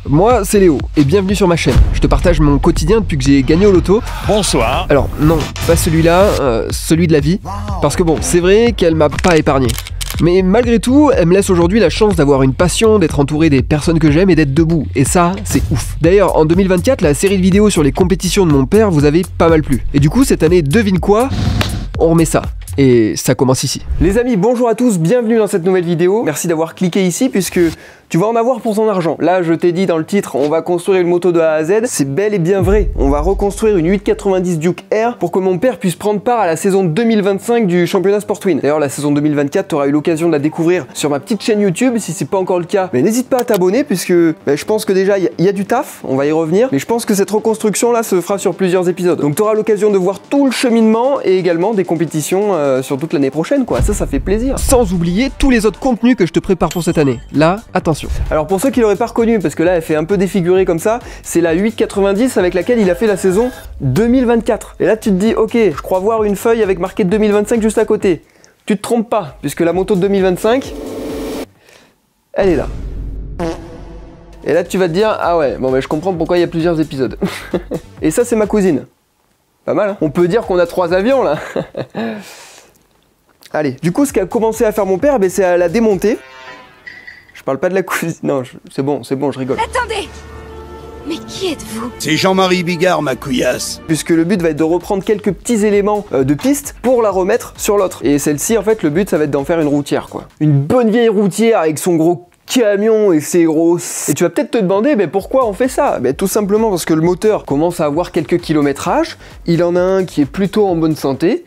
Moi c'est Léo et bienvenue sur ma chaîne. Je te partage mon quotidien depuis que j'ai gagné au loto. Bonsoir. Alors non, pas celui-là, celui de la vie. Parce que bon, c'est vrai qu'elle m'a pas épargné. Mais malgré tout, elle me laisse aujourd'hui la chance d'avoir une passion, d'être entouré des personnes que j'aime et d'être debout. Et ça, c'est ouf. D'ailleurs, en 2024, la série de vidéos sur les compétitions de mon père vous avait pas mal plu. Et du coup, cette année, devine quoi? On remet ça. Et ça commence ici. Les amis, bonjour à tous, bienvenue dans cette nouvelle vidéo. Merci d'avoir cliqué ici puisque tu vas en avoir pour ton argent. Là, je t'ai dit dans le titre, on va construire une moto de A à Z. C'est bel et bien vrai. On va reconstruire une 890 Duke R pour que mon père puisse prendre part à la saison 2025 du championnat Sportwin. D'ailleurs, la saison 2024, tu auras eu l'occasion de la découvrir sur ma petite chaîne YouTube. Si c'est pas encore le cas, mais n'hésite pas à t'abonner puisque je pense que déjà, il y a du taf. On va y revenir. Mais je pense que cette reconstruction là se fera sur plusieurs épisodes. Donc, tu auras l'occasion de voir tout le cheminement et également des compétitions sur toute l'année prochaine, quoi. Ça fait plaisir. Sans oublier tous les autres contenus que je te prépare pour cette année. Là, attention. Alors pour ceux qui l'auraient pas reconnu, parce que là elle fait un peu défigurée comme ça, c'est la 890 avec laquelle il a fait la saison 2024. Et là tu te dis, ok, je crois voir une feuille avec marqué 2025 juste à côté. Tu te trompes pas, puisque la moto de 2025, elle est là. Et là tu vas te dire, ah ouais, bon je comprends pourquoi il y a plusieurs épisodes. Et ça c'est ma cousine. Pas mal, hein. On peut dire qu'on a 3 avions là. Allez, du coup ce qu'a commencé à faire mon père, c'est à la démonter. Je parle pas de la cousine, non, c'est bon, je rigole. Attendez! Mais qui êtes-vous? C'est Jean-Marie Bigard, ma couillasse. Puisque le but va être de reprendre quelques petits éléments de piste pour la remettre sur l'autre. Et celle-ci, en fait, le but, ça va être d'en faire une routière, quoi. Une bonne vieille routière avec son gros camion et ses grosses... Et tu vas peut-être te demander, pourquoi on fait ça? Tout simplement parce que le moteur commence à avoir quelques kilométrages. Il en a un qui est plutôt en bonne santé.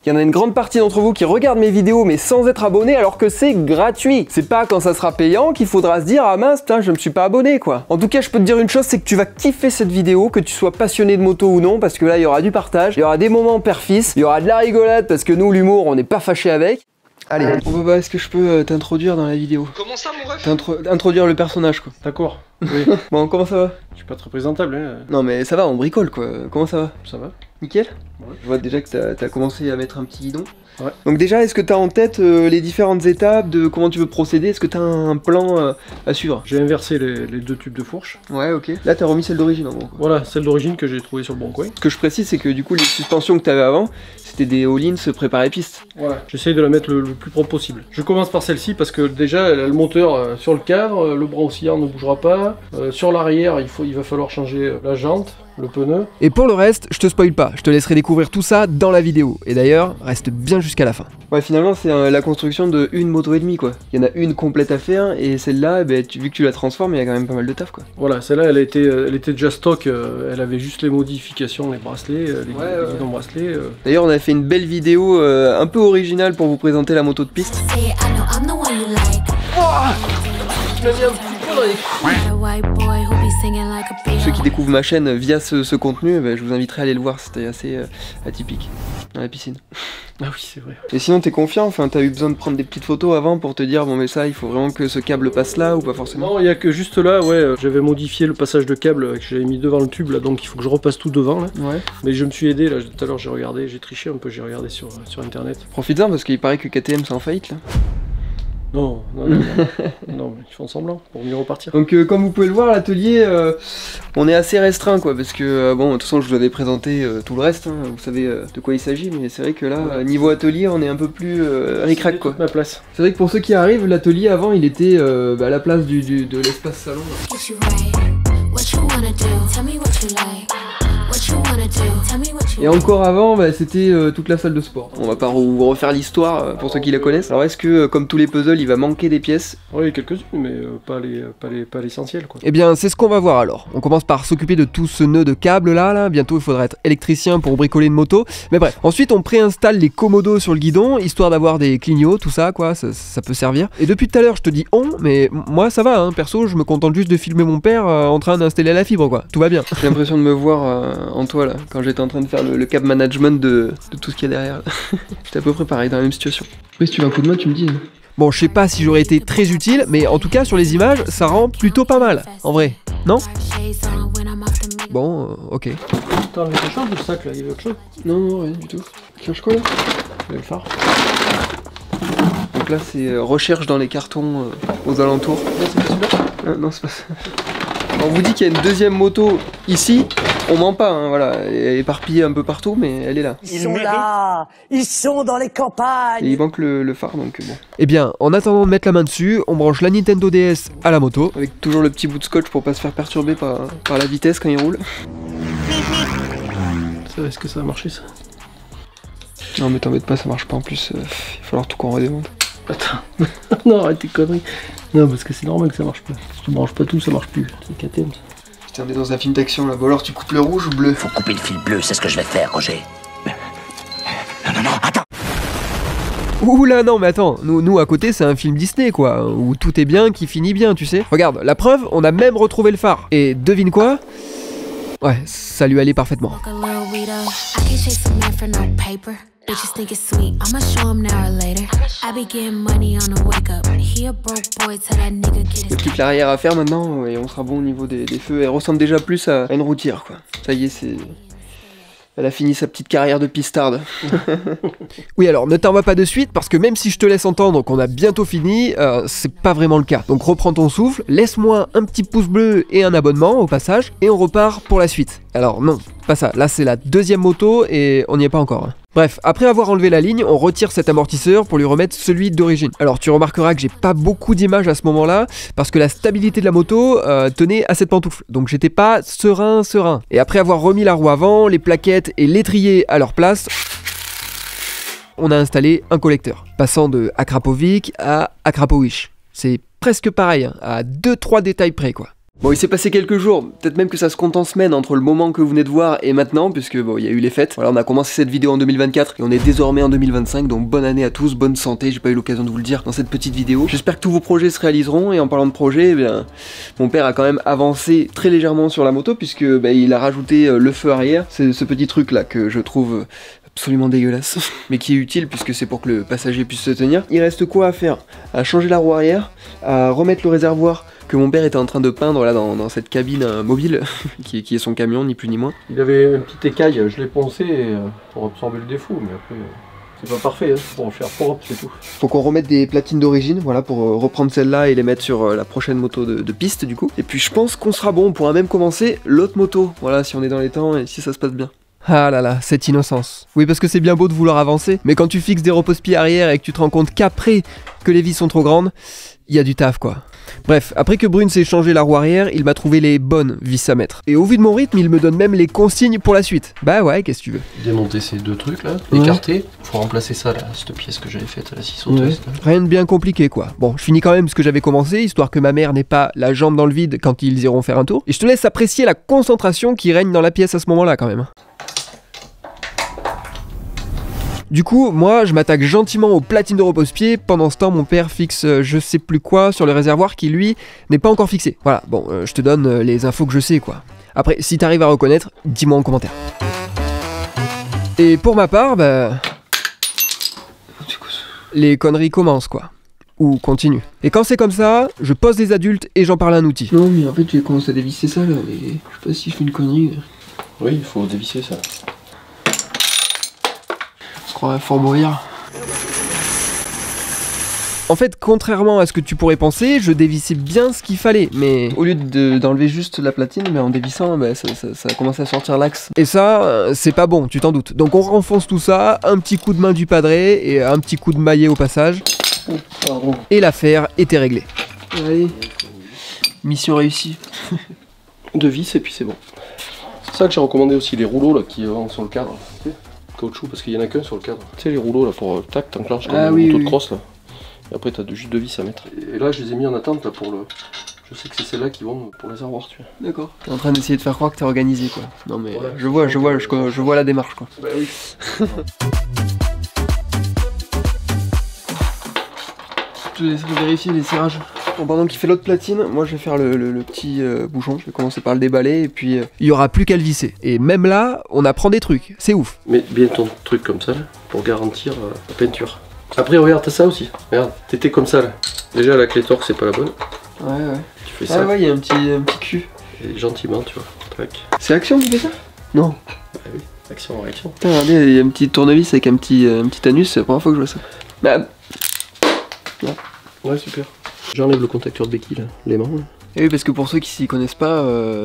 Il y en a une grande partie d'entre vous qui regardent mes vidéos mais sans être abonné alors que c'est gratuit. C'est pas quand ça sera payant qu'il faudra se dire ah mince, putain, je me suis pas abonné quoi. En tout cas, je peux te dire une chose, c'est que tu vas kiffer cette vidéo, que tu sois passionné de moto ou non, parce que là il y aura du partage, il y aura des moments père-fils, il y aura de la rigolade parce que nous l'humour on n'est pas fâché avec. Allez, est-ce que je peux t'introduire dans la vidéo? Comment ça mon ref? Introduire le personnage quoi. D'accord, oui. Bon, comment ça va? Je suis pas très présentable hein. Non mais ça va, on bricole quoi. Comment ça va? Ça va. Nickel? Ouais. Je vois déjà que t'as commencé à mettre un petit guidon. Ouais. Donc déjà, est-ce que t'as en tête les différentes étapes de comment tu veux procéder? Est-ce que t'as un plan à suivre? J'ai inversé les 2 tubes de fourche. Ouais, ok. Là, t'as remis celle d'origine en gros. Voilà, celle d'origine que j'ai trouvée sur le bon coin. Ce que je précise, c'est que du coup, les suspensions que t'avais avant, c'était des all-ins préparés piste. Voilà. J'essaye de la mettre le plus propre possible. Je commence par celle-ci parce que déjà, elle a le moteur sur le cadre, le bras oscillant ne bougera pas. Sur l'arrière, il va falloir changer la jante, le pneu. Et pour le reste, je te spoil pas, je te laisserai découvrir tout ça dans la vidéo. Et d'ailleurs, reste bien jusqu'à la fin. Ouais, finalement, c'est la construction de une moto et demie, quoi. Il y en a une complète à faire, et celle-là, vu que tu la transformes, il y a quand même pas mal de taf, quoi. Voilà, celle-là, elle était déjà stock, elle avait juste les modifications, les bracelets, les guidons bracelets. D'ailleurs, on a fait une belle vidéo un peu originale pour vous présenter la moto de piste. Ceux qui découvrent ma chaîne via ce contenu, je vous inviterai à aller le voir, c'était assez atypique. Dans la piscine. Ah oui, c'est vrai. Et sinon, t'es confiant? Enfin, t'as eu besoin de prendre des petites photos avant pour te dire, bon, mais ça, il faut vraiment que ce câble passe là ou pas forcément? Non, il y a que juste là, ouais, j'avais modifié le passage de câble que j'avais mis devant le tube là, donc il faut que je repasse tout devant là. Ouais. Mais je me suis aidé là, tout à l'heure j'ai regardé, j'ai triché un peu, j'ai regardé sur internet. Profite-en parce qu'il paraît que KTM c'est en faillite là. Non, ils font semblant pour mieux repartir. Donc comme vous pouvez le voir, l'atelier, on est assez restreint quoi, parce que bon, de toute façon je vous avais présenté tout le reste, hein, vous savez de quoi il s'agit, mais c'est vrai que là, niveau atelier, on est un peu plus ric-rac quoi. Ma place. C'est vrai que pour ceux qui arrivent, l'atelier avant, il était à la place de l'espace salon. Et encore avant, c'était toute la salle de sport. On va pas vous refaire l'histoire pour ceux qui la connaissent. Alors est-ce que, comme tous les puzzles, il va manquer des pièces? Oui, quelques-unes, mais pas l'essentiel quoi. Eh bien, c'est ce qu'on va voir alors. On commence par s'occuper de tout ce nœud de câble là. Bientôt, il faudra être électricien pour bricoler une moto. Mais bref, ensuite, on préinstalle les commodos sur le guidon, histoire d'avoir des clignots, tout ça quoi, ça peut servir. Et depuis tout à l'heure, je te dis mais moi ça va, hein. Perso, je me contente juste de filmer mon père en train d'installer la fibre quoi. Tout va bien. J'ai l'impression de me voir en toi là, quand j'étais en train de faire le cap management de tout ce qu'il y a derrière. J'étais à peu près pareil, dans la même situation. Oui, si tu veux un coup de main, tu me dis. Bon, je sais pas si j'aurais été très utile, mais en tout cas, sur les images, ça rend plutôt pas mal. En vrai, non? Bon, ok. Attends, mais ça change le sac là, il y avait autre chose? Non, rien du tout. Tu cherches quoi là? Le phare. Donc là, c'est recherche dans les cartons aux alentours. Non, c'est pas celui-là? Non, c'est pas ça. On vous dit qu'il y a une deuxième moto ici, on ment pas, hein, voilà, elle est éparpillée un peu partout, mais elle est là. Ils sont là, ils sont dans les campagnes. Et il manque le phare, donc bon. Eh bien, en attendant de mettre la main dessus, on branche la Nintendo DS à la moto, avec toujours le petit bout de scotch pour pas se faire perturber par la vitesse quand il roule. Ça, est-ce que ça va marcher ça? Non mais t'embête pas, ça marche pas en plus, il va falloir tout qu'on redémonte. Attends, non, arrête tes conneries. Non, parce que c'est normal que ça marche pas. Si tu branches pas tout, ça marche plus. C'est KTM. Putain, on est dans un film d'action là, bon alors tu coupes le rouge ou le bleu? Faut couper le fil bleu, c'est ce que je vais faire, Roger. Non, attends. Ouh là non mais attends, nous à côté c'est un film Disney quoi, où tout est bien qui finit bien tu sais. Regarde, la preuve, on a même retrouvé le phare. Et devine quoi? Ouais, ça lui allait parfaitement. Bitches think it's sweet, I'ma show him now or later. I be getting money on the wake up. He a broke boy till that nigga get his. Il n'y a plus que l'arrière à faire maintenant et on sera bon au niveau des feux. Elle ressemble déjà plus à une routière quoi. Ça y est, c'est... Elle a fini sa petite carrière de pistarde. Oui alors ne t'en vas pas de suite parce que même si je te laisse entendre qu'on a bientôt fini, c'est pas vraiment le cas. Donc reprends ton souffle, laisse-moi un petit pouce bleu et un abonnement au passage et on repart pour la suite. Alors non, pas ça, là c'est la deuxième moto et on n'y est pas encore. Hein. Bref, après avoir enlevé la ligne, on retire cet amortisseur pour lui remettre celui d'origine. Alors tu remarqueras que j'ai pas beaucoup d'images à ce moment-là, parce que la stabilité de la moto tenait à cette pantoufle, donc j'étais pas serein. Et après avoir remis la roue avant, les plaquettes et l'étrier à leur place, on a installé un collecteur, passant de Akrapovic à Akrapovic. C'est presque pareil, hein, à 2-3 détails près quoi. Bon, il s'est passé quelques jours, peut-être même que ça se compte en semaines entre le moment que vous venez de voir et maintenant, puisque bon, il y a eu les fêtes. Voilà, on a commencé cette vidéo en 2024 et on est désormais en 2025, donc bonne année à tous, bonne santé, j'ai pas eu l'occasion de vous le dire dans cette petite vidéo. J'espère que tous vos projets se réaliseront, et en parlant de projets, eh bien, mon père a quand même avancé très légèrement sur la moto, puisque il a rajouté le feu arrière, c'est ce petit truc là que je trouve absolument dégueulasse, mais qui est utile puisque c'est pour que le passager puisse se tenir. Il reste quoi à faire? À changer la roue arrière, à remettre le réservoir que mon père était en train de peindre là dans cette cabine mobile qui est son camion ni plus ni moins. Il avait une petite écaille, je l'ai poncé pour absorber le défaut, mais après c'est pas parfait, hein. Pour en faire propre c'est tout. Faut qu'on remette des platines d'origine, voilà, pour reprendre celle-là et les mettre sur la prochaine moto de piste du coup. Et puis je pense qu'on sera bon, on pourra même commencer l'autre moto, voilà, si on est dans les temps et si ça se passe bien. Ah là là, cette innocence. Oui, parce que c'est bien beau de vouloir avancer, mais quand tu fixes des repose-pieds arrière et que tu te rends compte qu'après que les vis sont trop grandes, il y a du taf quoi. Bref, après que Brune s'est changé la roue arrière, il m'a trouvé les bonnes vis à mettre. Et au vu de mon rythme, il me donne même les consignes pour la suite. Bah ouais, qu'est-ce que tu veux. Démonter ces deux trucs là, écarter, faut remplacer ça là, cette pièce que j'avais faite à la scie sauteuse. Rien de bien compliqué quoi. Bon, je finis quand même ce que j'avais commencé, histoire que ma mère n'ait pas la jambe dans le vide quand ils iront faire un tour. Et je te laisse apprécier la concentration qui règne dans la pièce à ce moment-là quand même. Du coup, moi, je m'attaque gentiment aux platines de repose-pied. Pendant ce temps, mon père fixe je sais plus quoi sur le réservoir qui, lui, n'est pas encore fixé. Voilà, bon, je te donne les infos que je sais, quoi. Après, si t'arrives à reconnaître, dis-moi en commentaire. Et pour ma part, bah... les conneries commencent, quoi. Ou continuent. Et quand c'est comme ça, je pose les adultes et j'en parle à un outil. Non, mais en fait, j'ai commencé à dévisser ça, là, et je sais pas si je fais une connerie. Oui, il faut dévisser ça. Je crois Fort Boyard. En fait, contrairement à ce que tu pourrais penser, je dévissais bien ce qu'il fallait, mais au lieu d'enlever juste la platine, mais en dévissant, bah, ça a commencé à sortir l'axe. Et ça, c'est pas bon, tu t'en doutes. Donc on renfonce tout ça, un petit coup de main du padré et un petit coup de maillet au passage. Oh, pardon. Et l'affaire était réglée. Allez, mission réussie. 2 vis et puis c'est bon. C'est ça que j'ai recommandé aussi, les rouleaux là qui vont sur le cadre. Caoutchouc parce qu'il y en a qu'un sur le cadre. Tu sais les rouleaux là pour tac t'enclenches comme une moto de cross là. Et après t'as juste 2 vis à mettre. Et là je les ai mis en attente là pour le. Je sais que c'est celles-là qui vont pour les réservoirs tu vois. D'accord. T'es en train d'essayer de faire croire que t'es organisé quoi. Non mais voilà, je vois la démarche quoi. Bah oui. Je te laisserai vérifier les serrages. Bon, pendant qu'il fait l'autre platine, moi je vais faire le petit bouchon. Je vais commencer par le déballer et puis il y aura plus qu'à le visser. Et même là, on apprend des trucs. C'est ouf. Mets bien ton truc comme ça là, pour garantir la peinture. Après regarde, t'as ça aussi. Regarde, t'étais comme ça là. Déjà la clé torque c'est pas la bonne. Ouais. Tu fais ça. Ah ouais, il y a un petit cul. Et gentiment tu vois. Tac. C'est Action qui fait ça? Non. Bah oui, action en réaction. Putain, regardez, il y a un petit tournevis avec un petit anus, c'est la première fois que je vois ça. Bah. Ouais super. J'enlève le contacteur de béquille là, les mains. Et oui, parce que pour ceux qui s'y connaissent pas,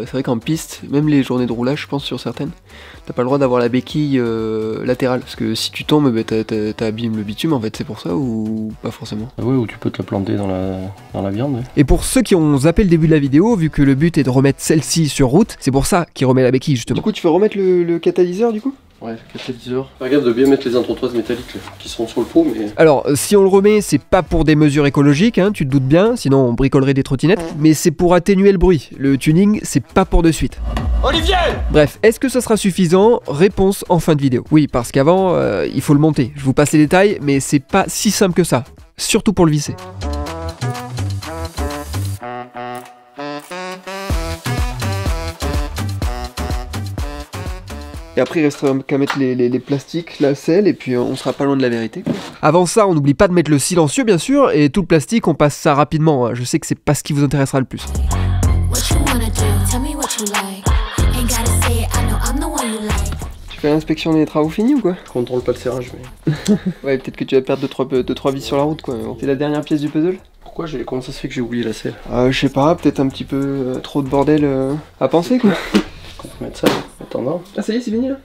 c'est vrai qu'en piste, même les journées de roulage, je pense sur certaines, t'as pas le droit d'avoir la béquille latérale. Parce que si tu tombes, t'abîmes le bitume en fait, c'est pour ça ou pas forcément? Ah ouais, ou tu peux te la planter dans la viande. Ouais. Et pour ceux qui ont zappé le début de la vidéo, vu que le but est de remettre celle-ci sur route, c'est pour ça qu'il remet la béquille justement. Du coup, tu veux remettre le catalyseur du coup? Ouais, le catalyseur. Regarde de bien mettre les entretoises métalliques là, qui sont sur le pot, mais... Alors, si on le remet, c'est pas pour des mesures écologiques, hein, tu te doutes bien, sinon on bricolerait des trottinettes, mais c'est pour atténuer le bruit. Le tuning, c'est pas pour de suite. Olivier! Bref, est-ce que ça sera suffisant? Réponse en fin de vidéo. Oui, parce qu'avant, il faut le monter. Je vous passe les détails, mais c'est pas si simple que ça. Surtout pour le visser. Et après, il restera qu'à mettre les plastiques, la selle, et puis on sera pas loin de la vérité, quoi. Avant ça, on n'oublie pas de mettre le silencieux, bien sûr, et tout le plastique, on passe ça rapidement. Hein. Je sais que c'est pas ce qui vous intéressera le plus. Tu fais l'inspection des travaux finis ou quoi? Je contrôle pas le serrage, mais... Ouais, peut-être que tu vas perdre 2-3 vis sur la route, quoi. C'est la dernière pièce du puzzle? Pourquoi comment ça se fait que j'ai oublié la selle? Je sais pas, peut-être un petit peu trop de bordel à penser, quoi. On peut mettre ça en attendant. Ah ça y est, c'est fini là?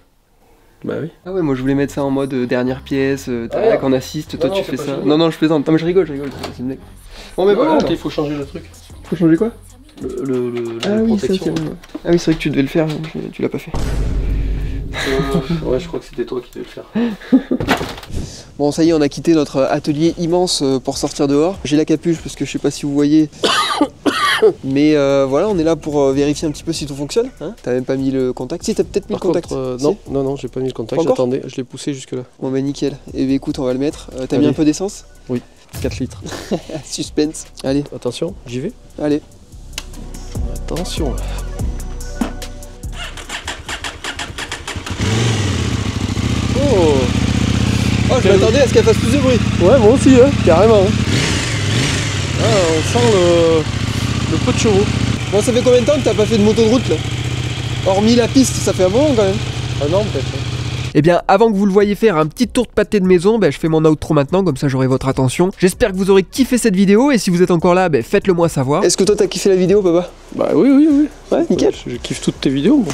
Bah oui. Ah ouais, moi je voulais mettre ça en mode dernière pièce, qu'on assiste, toi non, tu c'est fais pas ça. fini. Non, je plaisante. Non mais je rigole, c'est une blague. Bon mais voilà, il faut changer le truc. faut changer quoi? La oui, ça protection. c'est bon. Ah oui, c'est vrai que tu devais le faire, tu l'as pas fait. Ouais, je crois que c'était toi qui devais le faire. Bon ça y est, on a quitté notre atelier immense pour sortir dehors. J'ai la capuche parce que je sais pas si vous voyez. Mais voilà, on est là pour vérifier un petit peu si tout fonctionne. Hein, t'as même pas mis le contact? Si, t'as peut-être mis Par le contact. contre, Si non, j'ai pas mis le contact, Encore j'attendais, je l'ai poussé jusque là. Bon bah nickel. Et bah écoute, on va le mettre. T'as mis Allez. un peu d'essence? Oui, 4 litres. Suspense. Allez, Attention, j'y vais. allez. Attention. Oh, je m'attendais à ce qu'elle fasse plus de bruit. Ouais, moi aussi, hein, carrément. Ah, on sent le peu de chevaux. Bon, ça fait combien de temps que t'as pas fait de moto de route là? Hormis la piste, ça fait un moment quand même. Ah non, peut-être. Eh bien, avant que vous le voyez faire un petit tour de pâté de maison, je fais mon outro maintenant, comme ça j'aurai votre attention. J'espère que vous aurez kiffé cette vidéo, et si vous êtes encore là, faites-le moi savoir. Est-ce que toi t'as kiffé la vidéo, papa? Bah oui. Ouais, nickel. Je kiffe toutes tes vidéos. Bon.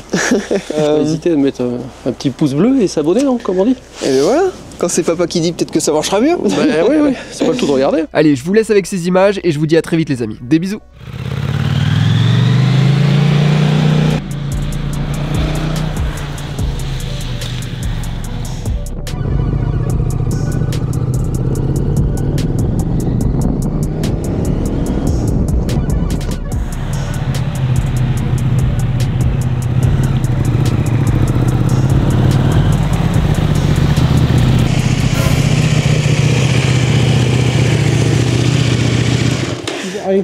Pas hésiter à mettre un petit pouce bleu et s'abonner, non, comme on dit. Et ben voilà, quand c'est papa qui dit, peut-être que ça marchera mieux. Bah oui, c'est pas le tout de regarder. Allez, je vous laisse avec ces images, et je vous dis à très vite les amis. Des bisous. Allez.